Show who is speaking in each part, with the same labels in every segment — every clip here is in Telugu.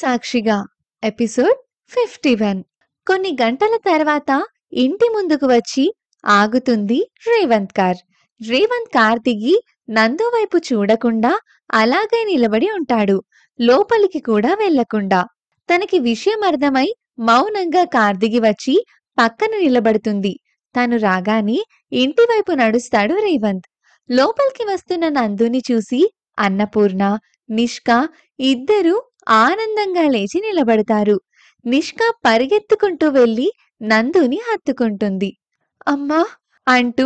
Speaker 1: సాక్షిగా ఎపిసోడ్ 51. కొన్ని గంటల తర్వాత ఇంటి ముందుకు వచ్చి ఆగుతుంది రేవంత్ కార్. రేవంత్ కార్ దిగి నందు వైపు చూడకుండా అలాగే నిలబడి ఉంటాడు. లోపలికి కూడా వెళ్లకుండా. తనకి విషయం అర్థమై మౌనంగా కార్ దిగి వచ్చి పక్కన నిలబడుతుంది. తను రాగానే ఇంటివైపు నడుస్తాడు రేవంత్. లోపలికి వస్తున్న నందుని చూసి అన్నపూర్ణ, నిష్క ఇద్దరూ ఆనందంగా లేచి నిలబడతారు. నిష్క పరిగెత్తుకుంటూ వెళ్లి నందుని హత్తుకుంటుంది. అమ్మా అంటూ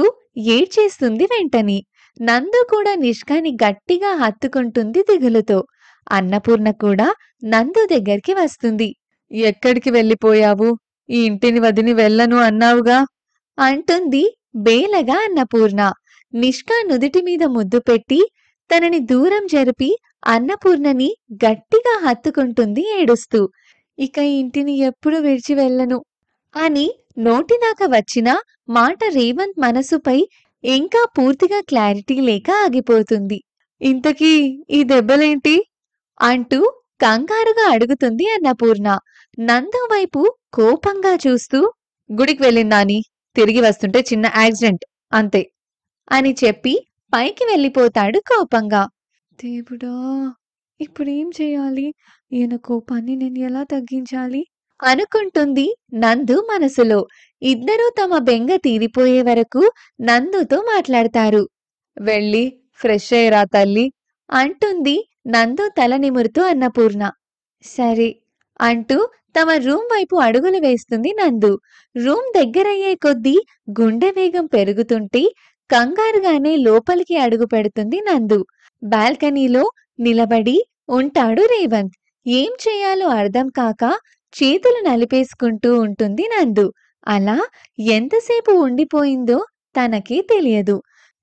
Speaker 1: ఏడ్చేస్తుంది వెంటనే. నందు కూడా నిష్కని గట్టిగా హత్తుకుంటుంది దిగులుతో. అన్నపూర్ణ కూడా నందు దగ్గరికి వస్తుంది. ఎక్కడికి వెళ్ళిపోయావు? ఈ ఇంటిని వదిలి వెళ్ళను అన్నావుగా అంటుంది బేలగా అన్నపూర్ణ. నిష్క నుదిటి మీద ముద్దు పెట్టి తనని దూరం జరిపి అన్నపూర్ణని గట్టిగా హత్తుకుంటుంది ఏడుస్తూ. ఇక ఈ ఇంటిని ఎప్పుడు విడిచి వెళ్ళను అని నోటిదాకా వచ్చిన మాట రేవంత్ మనసుపై ఇంకా పూర్తిగా క్లారిటీ లేక ఆగిపోతుంది. ఇంతకీ ఈ దెబ్బలేంటి అంటూ కంగారుగా అడుగుతుంది అన్నపూర్ణ. నందు వైపు కోపంగా చూస్తూ, గుడికి వెళ్ళిందాని తిరిగి వస్తుంటే చిన్న యాక్సిడెంట్ అంతే అని చెప్పి పైకి వెళ్ళిపోతాడు కోపంగా. దేవుడా, ఇప్పుడేం చేయాలి? ఈయన కోపాన్ని నేను ఎలా తగ్గించాలి అనుకుంటుంది నందు మనసులో. ఇద్దరూ తమ బెంగ తీరిపోయే వరకు నందుతో మాట్లాడతారు. వెళ్ళి ఫ్రెష్ అయ్యరా తల్లి అంటుంది నందు తల నిమురుతూ అన్నపూర్ణ. సరే అంటూ తమ రూమ్ వైపు అడుగులు వేస్తుంది నందు. రూమ్ దగ్గరయ్యే కొద్దీ గుండె వేగం పెరుగుతుంటే కంగారుగానే లోపలికి అడుగు పెడుతుంది నందు. బాల్కనీలో నిలబడి ఉంటాడు రేవంత్. ఏం చేయాలో అర్థం కాక చేతులు నలిపేసుకుంటూ ఉంటుంది నందు. అలా ఎంతసేపు ఉండిపోయిందో తనకే తెలియదు.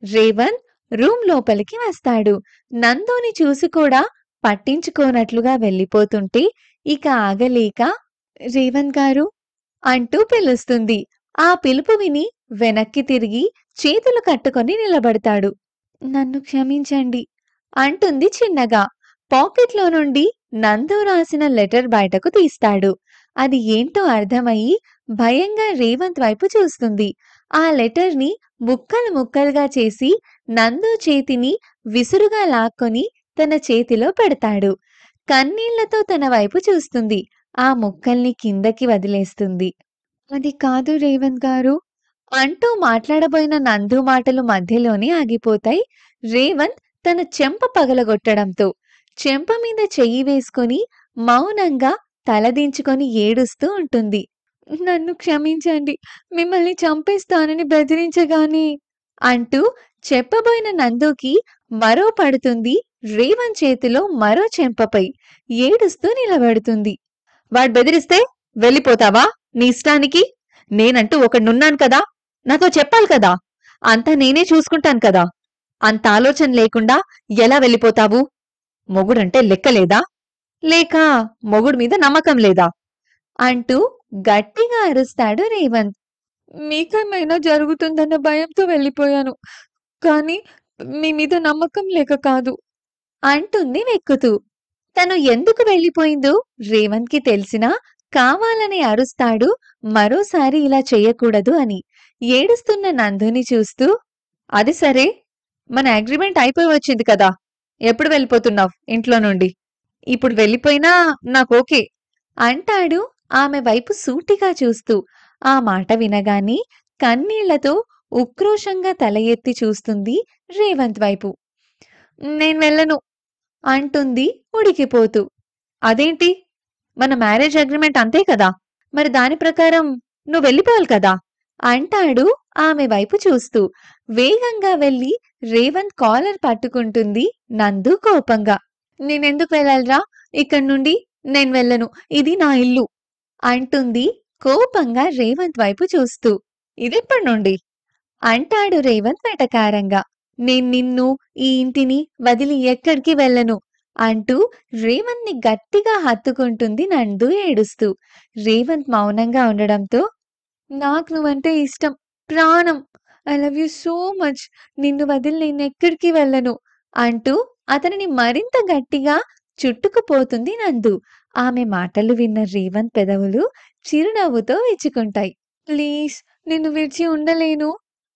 Speaker 1: రేవంత్ రూమ్ లోపలికి వస్తాడు. నందుని చూసి కూడా పట్టించుకోనట్లుగా వెళ్ళిపోతుంటే ఇక ఆగలేక రేవంత్ గారు అంటూ పిలుస్తుంది. ఆ పిలుపు విని వెనక్కి తిరిగి చేతులు కట్టుకొని నిలబడతాడు. నన్ను క్షమించండి అంటుంది చిన్నగా. పాకెట్లో నుండి నందు రాసిన లెటర్ బయటకు తీస్తాడు. అది ఏంటో అర్థమయ్యి భయంగా రేవంత్ వైపు చూస్తుంది. ఆ లెటర్ని ముక్కలు ముక్కలుగా చేసి నందు చేతిని విసురుగా లాక్కొని తన చేతిలో పెడతాడు. కన్నీళ్లతో తన వైపు చూస్తుంది. ఆ ముక్కల్ని కిందకి వదిలేస్తుంది. అది కాదు రేవంత్ గారు అంటూ మాట్లాడబోయిన నందు మాటలు మధ్యలోనే ఆగిపోతాయి. రేవంత్ తన చెంప పగలగొట్టడంతో చెంప మీద చెయ్యి వేసుకొని మౌనంగా తలదించుకొని ఏడుస్తూ ఉంటుంది. నన్ను క్షమించండి, మిమ్మల్ని చంపేస్తానని బెదిరించగాని అంటూ చెప్పబోయిన నందుకి మరో పడుతుంది రేవంత్ చేతిలో మరో చెంపపై. ఏడుస్తూ నిలబడుతుంది. వాడు బెదిరిస్తే వెళ్ళిపోతావా నీ ఇష్టానికి? నేనంటూ ఒకడున్నాను కదా, నాతో చెప్పాలి కదా, అంతా నేనే చూసుకుంటాను కదా. అంత ఆలోచన లేకుండా ఎలా వెళ్ళిపోతావు? మొగుడంటే లెక్కలేదా? లేక మొగుడు మీద నమ్మకం లేదా అంటూ గట్టిగా అరుస్తాడు రేవంత్. మీకేమైనా జరుగుతుందన్న భయంతో వెళ్ళిపోయాను, కానీ మీ మీద నమ్మకం లేక కాదు అంటుంది వెక్కుతూ. తను ఎందుకు వెళ్ళిపోయిందో రేవంత్కి తెలిసినా కావాలని అరుస్తాడు మరోసారి ఇలా చెయ్యకూడదు అని. ఏడుస్తున్న నందుని చూస్తూ, అది సరే, మన అగ్రిమెంట్ అయిపోయి వచ్చింది కదా, ఎప్పుడు వెళ్ళిపోతున్నావు ఇంట్లో నుండి? ఇప్పుడు వెళ్ళిపోయినా నాకోకే అంటాడు ఆమె వైపు సూటిగా చూస్తూ. ఆ మాట వినగానే కన్నీళ్లతో ఉక్రోషంగా తల ఎత్తి చూస్తుంది రేవంత్ వైపు. నేను వెళ్ళను అంటుంది ఉడికిపోతూ. అదేంటి, మన మ్యారేజ్ అగ్రిమెంట్ అంతే కదా, మరి దాని ప్రకారం నువ్వు వెళ్ళిపోవాలి కదా అంటాడు ఆమె వైపు చూస్తూ. వేగంగా వెళ్లి రేవంత్ కాలర్ పట్టుకుంటుంది నందు కోపంగా. నేనెందుకు వెళ్ళాలిరా ఇక్కడి నుండి? నేను వెళ్ళను, ఇది నా ఇల్లు అంటుంది కోపంగా రేవంత్ వైపు చూస్తూ. ఇదెప్పటి నుండి అంటాడు రేవంత్ వెటకారంగా. నేను నిన్ను, ఈ ఇంటిని వదిలి ఎక్కడికి వెళ్ళను అంటూ రేవంత్ ని గట్టిగా హత్తుకుంటుంది నందు ఏడుస్తూ. రేవంత్ మౌనంగా ఉండడంతో, నాకు నువ్వంటే ఇష్టం, ప్రాణం, I love you so much, నిన్ను వదిలి నేనెక్కడికి వెళ్ళను అంటూ అతనిని మరింత గట్టిగా చుట్టుకుపోతుంది నందు. ఆమె మాటలు విన్న రేవంత్ పెదవులు చిరునవ్వుతో విచ్చుకుంటాయి. ప్లీజ్, నిన్ను విడిచి ఉండలేను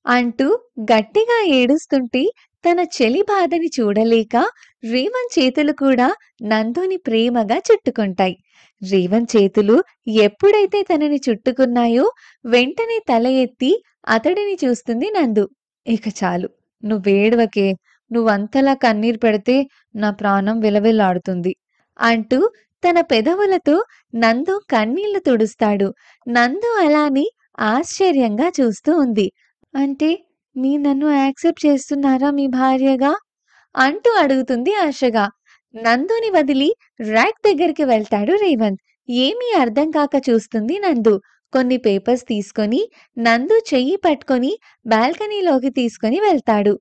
Speaker 1: అంటూ గట్టిగా ఏడుస్తుంటే తన చెలి బాధని చూడలేక రేవంత్ చేతులు కూడా నందుని ప్రేమగా చుట్టుకుంటాయి. రేవంత్ చేతులు ఎప్పుడైతే తనని చుట్టుకున్నాయో వెంటనే తల ఎత్తి అతడిని చూస్తుంది నందు. ఇక చాలు, నువ్వేడవకే. నువ్వంతలా కన్నీరు పెడితే నా ప్రాణం విలవిల్లాడుతుంది అంటూ తన పెదవులతో నందు కన్నీళ్లు తుడుస్తాడు. నందు అలానే ఆశ్చర్యంగా చూస్తూ ఉంది. అంటే మీరు నన్ను యాక్సెప్ట్ చేస్తున్నారా మీ భార్యగా అంటూ అడుగుతుంది ఆశగా. నందుని వదిలి ర్యాక్ దగ్గరికి వెళ్తాడు రేవంత్. ఏమీ అర్థం కాక చూస్తుంది నందు. కొన్ని పేపర్స్ తీసుకొని నందు చెయ్యి పట్టుకొని బాల్కనీలోకి తీసుకొని వెళ్తాడు.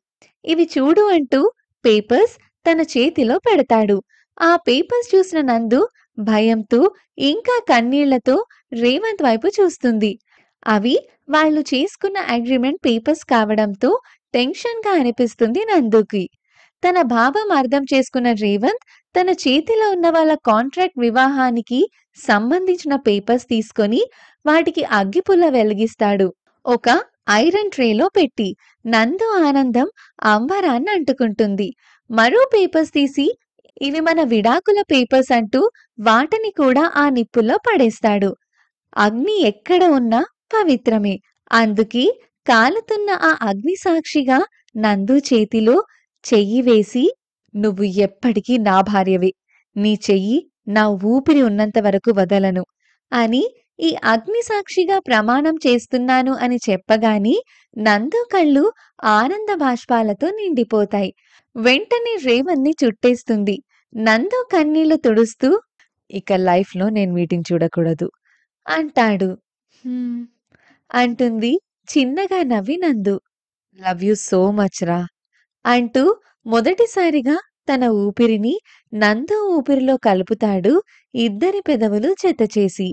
Speaker 1: ఇవి చూడు అంటూ పేపర్స్ తన చేతిలో పెడతాడు. ఆ పేపర్స్ చూసిన నందు భయంతో ఇంకా కన్నీళ్లతో రేవంత్ వైపు చూస్తుంది. అవి వాళ్ళు చేసుకున్న అగ్రిమెంట్ పేపర్స్ కావడంతో టెన్షన్‌గా అనిపిస్తుంది నందుకి. తన భావం అర్థం చేసుకున్న రేవంత్ తన చేతిలో ఉన్న వాళ్ళ కాంట్రాక్ట్ వివాహానికి సంబంధించిన పేపర్స్ తీసుకొని వాటికి అగ్గిపుల్ల వెలిగిస్తాడు. ఒక ఐరన్ ట్రేలో పెట్టి. నందు ఆనందం అంబరాన్ని అంటుకుంటుంది. మరో పేపర్స్ తీసి ఇవి మన విడాకుల పేపర్స్ అంటూ వాటిని కూడా ఆ నిప్పుల్లో పడేస్తాడు. అగ్ని ఎక్కడ ఉన్నా పవిత్రమే. అందుకే కాలుతున్న ఆ అగ్ని సాక్షిగా నందు చేతిలో చెయ్యి వేసి, నువ్వు ఎప్పటికీ నా భార్యవే. నీ చెయ్యి నా ఊపిరి ఉన్నంత వరకు వదలను అని ఈ అగ్ని సాక్షిగా ప్రమాణం చేస్తున్నాను అని చెప్పగానే నందు కళ్ళు ఆనంద బాష్పాలతో నిండిపోతాయి. వెంటనే రేవణ్ణి చుట్టేస్తుంది. నందు కన్నీళ్లు తుడుస్తూ, ఇక లైఫ్‌లో నేను వీటిని చూడకూడదు అంటాడు. హ్మ్. అంటుంది చిన్నగా నవ్వి నందు. లవ్ యూ సో మచ్ రా అంటూ మొదటిసారిగా తన ఊపిరిని నందు ఊపిరిలో కలుపుతాడు ఇద్దరి పెదవులు జతచేసి.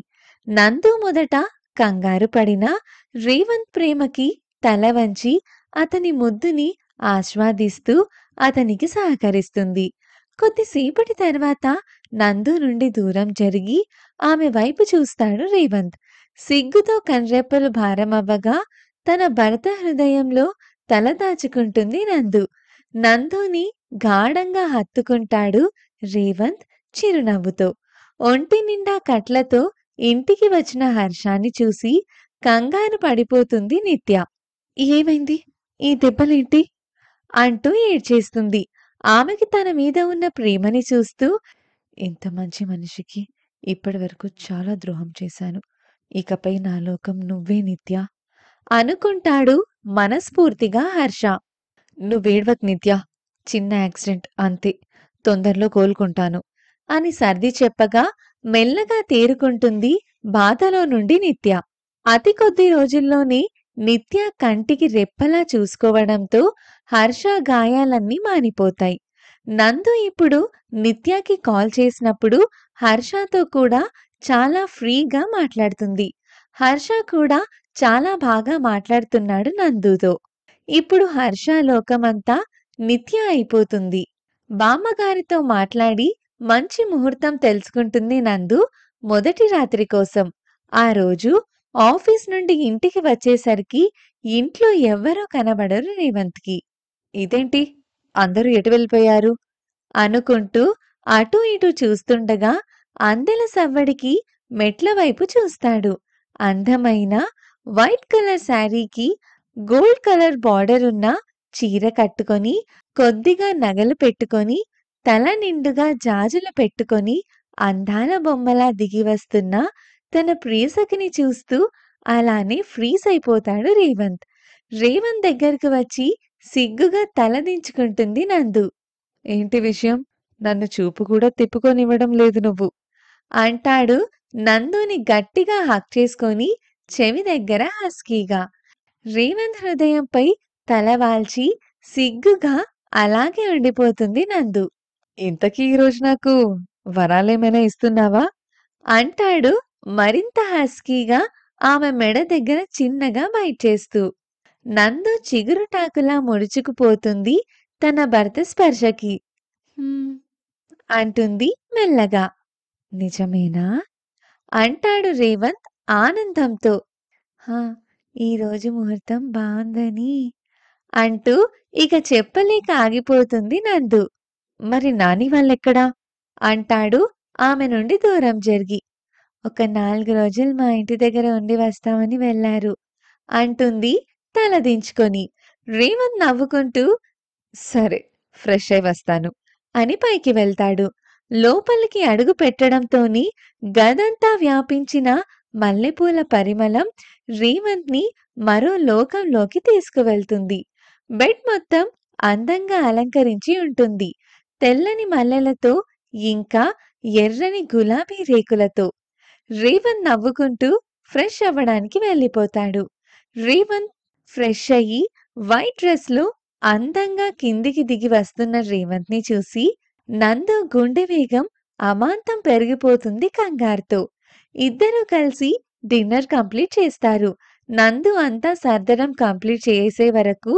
Speaker 1: నందు మొదట కంగారు పడినా రేవంత్ ప్రేమకి తల వంచి అతని ముద్దుని ఆస్వాదిస్తూ అతనికి సహకరిస్తుంది. కొద్దిసేపటి తర్వాత నందు నుండి దూరం జరిగి ఆమె వైపు చూస్తాడు రేవంత్. సిగ్గుతో కనురెప్పలు భారమవ్వగా తన భర్త హృదయంలో తల దాచుకుంటుంది నందు. నందుని గాఢంగా హత్తుకుంటాడు రేవంత్ చిరునవ్వుతో. ఒంటి నిండా కట్లతో ఇంటికి వచ్చిన హర్షాన్ని చూసి కంగారు పడిపోతుంది నిత్య. ఏమైంది? ఈ దెబ్బలేంటి? అంటూ ఏడ్చేస్తుంది. ఆమెకి తన మీద ఉన్న ప్రేమని చూస్తూ, ఇంత మంచి మనిషికి ఇప్పటివరకు చాలా ద్రోహం చేశాను. ఇకపై నా లోకం నువ్వే నిత్య అనుకుంటాడు మనస్ఫూర్తిగా హర్ష. నువ్వేడవకు నిత్య. చిన్న యాక్సిడెంట్ అంతే. తొందరలో కోలుకుంటాను అని సర్ది చెప్పగా మెల్లగా తేరుకుంటుంది బాధలో నుండి నిత్య. అతి కొద్ది రోజుల్లోనే నిత్య కంటికి రెప్పలా చూసుకోవడంతో హర్ష గాయాలన్నీ మానిపోతాయి. నందు ఇప్పుడు నిత్యకి కాల్ చేసినప్పుడు హర్షతో కూడా చాలా ఫ్రీగా మాట్లాడుతుంది. హర్ష కూడా చాలా బాగా మాట్లాడుతున్నాడు నందుతో. ఇప్పుడు హర్ష లోకమంతా నిత్య అయిపోతుంది. బామ్మగారితో మాట్లాడి మంచి ముహూర్తం తెలుసుకుంటుంది నందు మొదటి రాత్రి కోసం. ఆ రోజు ఆఫీస్ నుండి ఇంటికి వచ్చేసరికి ఇంట్లో ఎవ్వరూ కనబడరు రేవంత్‌కి. ఇదేంటి? అందరూ ఎటు వెళ్ళిపోయారు? అనుకుంటూ అటూ ఇటూ చూస్తుండగా అందెల సవ్వడికి మెట్ల వైపు చూస్తాడు. అందమైన వైట్ కలర్ శారీకి గోల్డ్ కలర్ బార్డర్ ఉన్న చీర కట్టుకొని, కొద్దిగా నగలు పెట్టుకొని, తల నిండుగా జాజులు పెట్టుకొని, అందాల బొమ్మలా దిగి వస్తున్న తన ప్రియసఖిని చూస్తూ అలానే ఫ్రీజ్ అయిపోతాడు రేవంత్. రేవంత్ దగ్గరకు వచ్చి సిగ్గుగా తల దించుకుంటుంది నందు. ఏంటి విషయం? నన్ను చూపు కూడా తిప్పుకొనివ్వడం లేదు నువ్వు అంటాడు నందుని గట్టిగా హగ్ చేసుకొని చెవి దగ్గర హస్కీగా. రేవంత్ హృదయంపై తల వాల్చి సిగ్గుగా అలాగే ఉండిపోతుంది నందు. ఇంతకీ ఈరోజు నాకు వరాలేమైనా ఇస్తున్నావా? అంటాడు మరింత హస్కీగా ఆమె మెడ దగ్గర చిన్నగా బైట్ చేస్తూ. నందు చిగురుటాకులా ముడుచుకుపోతుంది తన భర్త స్పర్శకి. హ్మ్. అంటుంది మెల్లగా. నిజమేనా? అంటాడు రేవంత్ ఆనందంతో. హా! ఈరోజు ముహూర్తం బావుందని అంటూ ఇక చెప్పలేక ఆగిపోతుంది నందు. మరి నాని వాళ్ళెక్కడా? అంటాడు ఆమె నుండి దూరం జరిగి. ఒక 4 రోజులు మా ఇంటి దగ్గర ఉండి వస్తామని వెళ్లారు అంటుంది తలదించుకొని. రేవంత్ నవ్వుకుంటూ సరే ఫ్రెష్ అయి వస్తాను అని పైకి వెళ్తాడు. లోపలికి అడుగు పెట్టడంతోని గదంతా వ్యాపించిన మల్లెపూల పరిమళం రేవంత్‌ని మరో లోకంలోకి తీసుకువెళ్తుంది. బెడ్ మొత్తం అందంగా అలంకరించి ఉంటుంది. తెల్లని మల్లెలతో ఇంకా ఎర్రని గులాబీ రేకులతో. రేవంత్ నవ్వుకుంటూ ఫ్రెష్ అవ్వడానికి వెళ్ళిపోతాడు. రేవంత్ ఫ్రెష్ అయ్యి వైట్ డ్రెస్‌లో అందంగా కిందికి దిగి వస్తున్న రేవంత్‌ని చూసి నందు గుండె వేగం అమాంతం పెరిగిపోతుంది కంగారుతో. ఇద్దరూ కలిసి డిన్నర్ కంప్లీట్ చేస్తారు. నందు అంతా సర్దడం కంప్లీట్ చేసే వరకు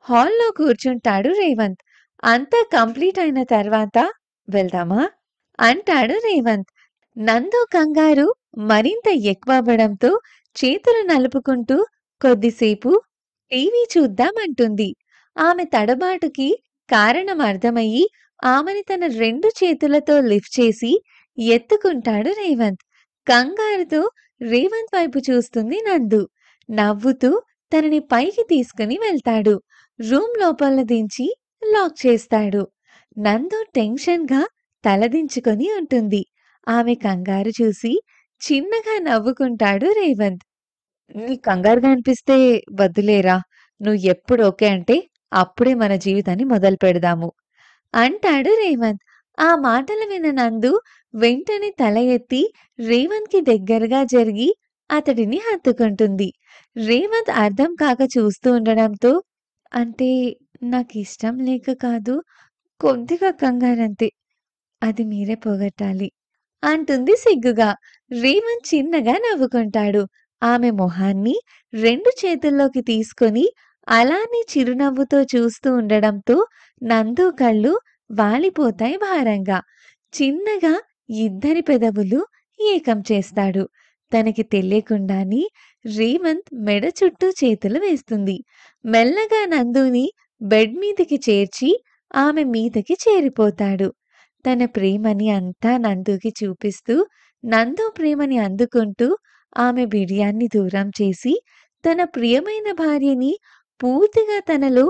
Speaker 1: హాల్‌లో కూర్చుంటాడు రేవంత్. అంతా కంప్లీట్ అయిన తర్వాత వెళ్దామా? అంటాడు రేవంత్. నందు కంగారు మరింత ఎక్కువవ్వడంతో చేతులు నలుపుకుంటూ కొద్దిసేపు టీవీ చూద్దామంటుంది. ఆమె తడబాటుకి కారణం అర్థమయ్యి ఆమెని తన 2 చేతులతో లిఫ్ట్ చేసి ఎత్తుకుంటాడు రేవంత్. కంగారుతో రేవంత్ వైపు చూస్తుంది నందు. నవ్వుతూ తనని పైకి తీసుకుని వెళ్తాడు. రూమ్ లోపల దించి లాక్ చేస్తాడు. నందు టెన్షన్‌గా తలదించుకొని ఉంటుంది. ఆమె కంగారు చూసి చిన్నగా నవ్వుకుంటాడు రేవంత్. "నీకు కంగారుగా అనిపిస్తే వద్దులేరా. నువ్వు ఎప్పుడు ఓకే అంటే అప్పుడే మన జీవితాన్ని మొదలుపెడదాము" అంటాడు రేవంత్. ఆ మాటలు విన్న నందు వెంటనే తల ఎత్తి రేవంత్‌కి దగ్గరగా జరిగి అతడిని హత్తుకుంటుంది. రేవంత్ అర్థం కాక చూస్తూ ఉండడంతో అంటే నాకిష్టం లేక కాదు. కొద్దిగా కంగారంతే. అది మీరే పోగొట్టాలి. అంటుంది సిగ్గుగా. రేవంత్ చిన్నగా నవ్వుకుంటాడు. ఆమె మొహాన్ని 2 చేతుల్లోకి తీసుకొని అలానే చిరునవ్వుతో చూస్తూ ఉండడంతో నందు కళ్ళు వాలిపోతాయి భారంగా. చిన్నగా ఇద్దరి పెదవులు ఏకం చేస్తాడు. తనకి తెలియకుండానే రేవంత్ మెడ చుట్టూ చేతులు వేస్తుంది. మెల్లగా నందుని బెడ్ మీదకి చేర్చి ఆమె మీదకి చేరిపోతాడు. తన ప్రేమని అంతా నందుకి చూపిస్తూ, నందు ప్రేమని అందుకుంటూ ఆమె బిడియాన్ని దూరం చేసి, తన ప్రియమైన భార్యని పూర్తిగా తనలో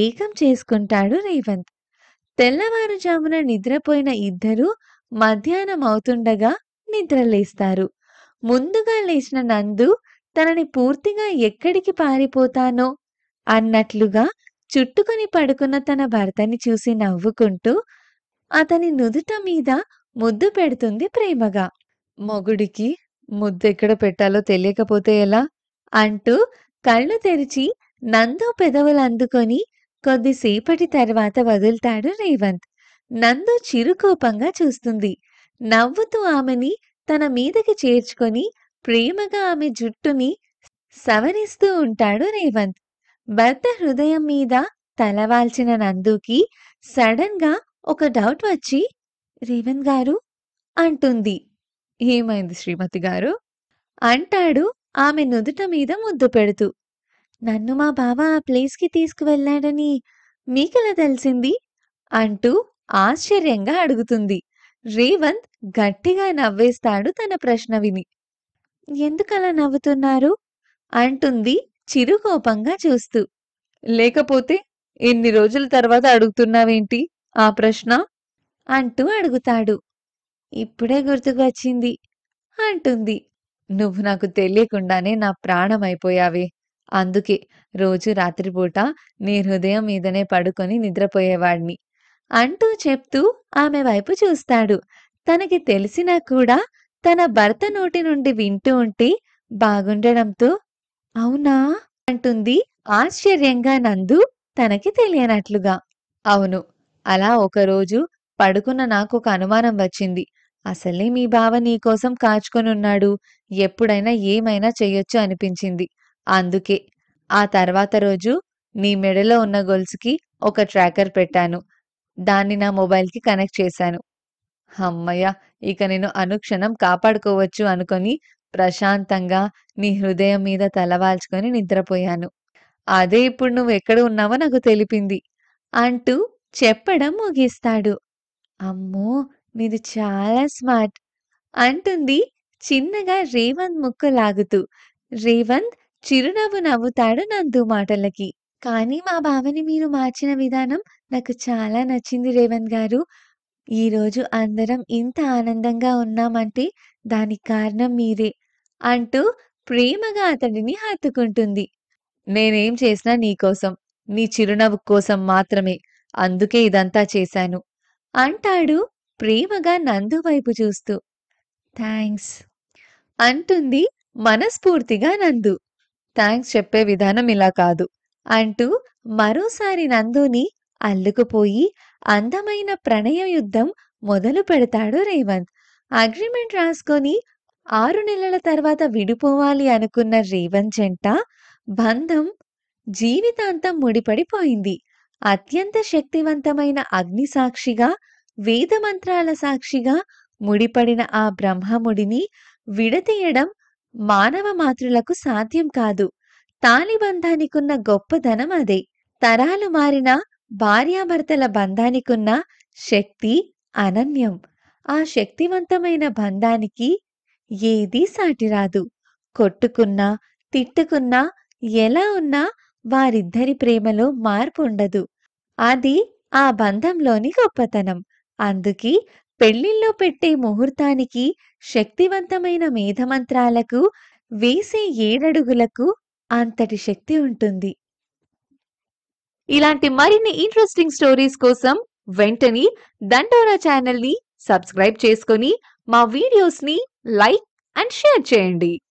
Speaker 1: ఏకం చేసుకుంటాడు రేవంత్. తెల్లవారుజామున నిద్రపోయిన ఇద్దరూ మధ్యాహ్నం అవుతుండగా నిద్రలేస్తారు. ముందుగా లేచిన నందు తనని పూర్తిగా ఎక్కడికి పారిపోతానో అన్నట్లుగా చుట్టుకొని పడుకున్న తన భర్తని చూసి నవ్వుకుంటూ అతని నుదుట మీద ముద్దు పెడుతుంది ప్రేమగా. మొగుడికి ముద్దెక్కడ పెట్టాలో తెలియకపోతే ఎలా? అంటూ కళ్ళు తెరిచి నందు పెదవులందుకొని కొద్దిసేపటి తర్వాత వదులుతాడు రేవంత్. నందు చిరుకోపంగా చూస్తుంది. నవ్వుతూ ఆమెని తన మీదకి చేర్చుకొని ప్రేమగా ఆమె జుట్టుని సవరిస్తూ ఉంటాడు రేవంత్. భర్త హృదయం మీద తలవాల్చిన నందుకి సడన్‌గా ఒక డౌట్ వచ్చి రేవంత్ గారు అంటుంది. ఏమైంది శ్రీమతి గారు? అంటాడు ఆమె నుదుట మీద ముద్దు పెడుతూ. నన్ను మా బావ ఆ ప్లేస్‌కి తీసుకువెళ్ళాడని మీకెలా తెలిసింది? అంటూ ఆశ్చర్యంగా అడుగుతుంది. రేవంత్ గట్టిగా నవ్వేస్తాడు తన ప్రశ్న విని. ఎందుకలా నవ్వుతున్నారు? అంటుంది చిరుకోపంగా చూస్తూ. లేకపోతే ఇన్ని రోజుల తర్వాత అడుగుతున్నావేంటి ఆ ప్రశ్న? అంటూ అడుగుతాడు. ఇప్పుడే గుర్తుకొచ్చింది అంటుంది. నువ్వు నాకు తెలియకుండానే నా ప్రాణమైపోయావే. అందుకే రోజు రాత్రిపూట నీ హృదయం మీదనే పడుకొని నిద్రపోయేవాడిని. అంటూ చెప్తూ ఆమె వైపు చూస్తాడు. తనకి తెలిసినా కూడా తన భర్త నోటి నుండి వింటూ ఉంటే బాగుండడంతో అవునా? అంటుంది ఆశ్చర్యంగా నందు తనకి తెలియనట్లుగా. అవును. అలా ఒకరోజు పడుకున్న నాకొక అనుమానం వచ్చింది. అసలే మీ బావ నీకోసం కాచుకొనున్నాడు. ఎప్పుడైనా ఏమైనా చెయ్యొచ్చు అనిపించింది. అందుకే. ఆ తర్వాత రోజు నీ మెడలో ఉన్న గొలుసుకి ఒక ట్రాకర్ పెట్టాను. దాన్ని నా మొబైల్‌కి కనెక్ట్ చేశాను. హమ్మయ్య! ఇక నేను అనుక్షణం కాపాడుకోవచ్చు అనుకోని ప్రశాంతంగా నీ హృదయం మీద తలవాల్చుకొని నిద్రపోయాను. అదే ఇప్పుడు నువ్వెక్కడ ఉన్నావో నాకు తెలిపింది అంటూ చెప్పడం ముగిస్తాడు. అమ్మో! మీది చాలా స్మార్ట్ అంటుంది చిన్నగా రేవంత్ ముక్కు లాగుతూ. రేవంత్ చిరునవ్వు నవ్వుతాడు నందు మాటలకి. కానీ మా బావని మీరు మార్చిన విధానం నాకు చాలా నచ్చింది రేవంత్ గారు. ఈరోజు అందరం ఇంత ఆనందంగా ఉన్నామంటే దానికి కారణం మీరే అంటూ ప్రేమగా అతడిని హత్తుకుంటుంది. నేనేం చేసినా నీకోసం, నీ చిరునవ్వు కోసం మాత్రమే. అందుకే ఇదంతా చేశాను అంటాడు ప్రేమగా నందు వైపు చూస్తూ. థాంక్స్ అంటుంది మనస్ఫూర్తిగా నందు. థాంక్స్ చెప్పే విధానం ఇలా కాదు అంటూ మరోసారి నందుని అల్లుకుపోయి అందమైన ప్రణయ యుద్ధం మొదలు పెడతాడు రేవంత్. అగ్రీమెంట్ రాసుకొని 6 నెలల తర్వాత విడిపోవాలి అనుకున్న రేవంత్ జంట బంధం జీవితాంతం ముడిపడిపోయింది. అత్యంత శక్తివంతమైన అగ్ని సాక్షిగా, వేదమంత్రాల సాక్షిగా ముడిపడిన ఆ బ్రహ్మముడిని విడదీయడం మానవ మాతృలకు సాధ్యం కాదు. తాళిబంధానికున్న గొప్పదనం అదే. తరాలు మారిన భార్యాభర్తల బంధానికున్న శక్తి అనన్యం. ఆ శక్తివంతమైన బంధానికి ఏదీ సాటిరాదు. కొట్టుకున్నా, తిట్టుకున్నా, ఎలా ఉన్నా వారిద్దరి ప్రేమలో మార్పుండదు. అది ఆ బంధంలోని గొప్పతనం. అందుకే పెళ్ళిల్లో పెట్టే ముహూర్తానికి, శక్తివంతమైన మేధమంత్రాలకు, వేసే ఏడడుగులకు అంతటి శక్తి ఉంటుంది. ఇలాంటి మరిన్ని ఇంట్రెస్టింగ్ స్టోరీస్ కోసం వెంటనే దండోరా ఛానల్‌ని సబ్స్క్రైబ్ చేసుకొని, మా వీడియోస్‌ని లైక్ అండ్ షేర్ చేయండి.